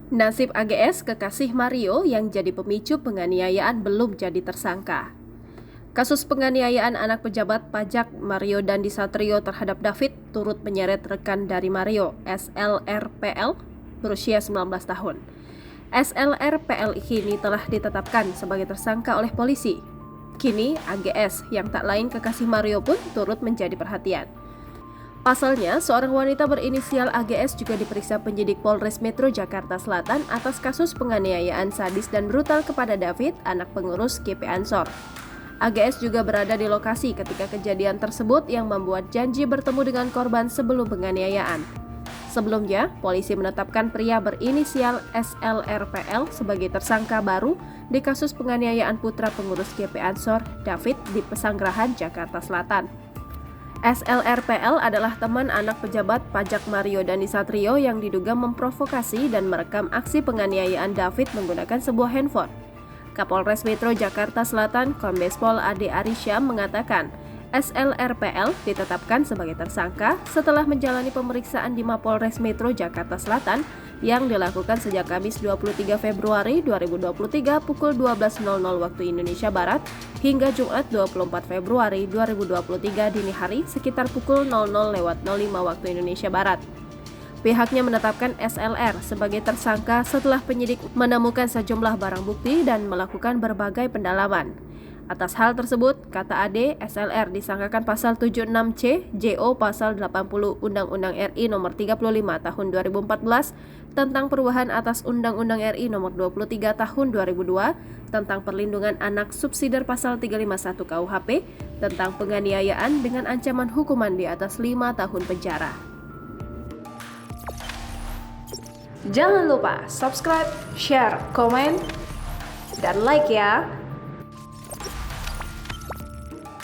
Nasib AGS, kekasih Mario yang jadi pemicu penganiayaan belum jadi tersangka. Kasus penganiayaan anak pejabat pajak Mario Dandisatrio terhadap David turut menyeret rekan dari Mario, SLRPL, berusia 19 tahun. SLRPL kini telah ditetapkan sebagai tersangka oleh polisi. Kini AGS yang tak lain kekasih Mario pun turut menjadi perhatian. Pasalnya, seorang wanita berinisial AGS juga diperiksa penyidik Polres Metro Jakarta Selatan atas kasus penganiayaan sadis dan brutal kepada David, anak pengurus GP Ansor. AGS juga berada di lokasi ketika kejadian tersebut yang membuat janji bertemu dengan korban sebelum penganiayaan. Sebelumnya, polisi menetapkan pria berinisial SLRPL sebagai tersangka baru di kasus penganiayaan putra pengurus GP Ansor, David, di Pesanggerahan, Jakarta Selatan. SLRPL adalah teman anak pejabat pajak Mario Dandisatrio yang diduga memprovokasi dan merekam aksi penganiayaan David menggunakan sebuah handphone. Kapolres Metro Jakarta Selatan, Kombes Pol Ade Arysyam mengatakan, SLRPL ditetapkan sebagai tersangka setelah menjalani pemeriksaan di Mapolres Metro Jakarta Selatan yang dilakukan sejak Kamis 23 Februari 2023 pukul 12.00 waktu Indonesia Barat hingga Jumat 24 Februari 2023 dini hari sekitar pukul 00.05 waktu Indonesia Barat. Pihaknya menetapkan SLR sebagai tersangka setelah penyidik menemukan sejumlah barang bukti dan melakukan berbagai pendalaman. Atas hal tersebut, kata Ade, SLR disangkakan pasal 76C JO pasal 80 Undang-Undang RI nomor 35 tahun 2014 tentang perubahan atas Undang-Undang RI nomor 23 tahun 2002 tentang perlindungan anak subsidiar pasal 351 KUHP tentang penganiayaan dengan ancaman hukuman di atas 5 tahun penjara. Jangan lupa subscribe, share, komen, dan like ya!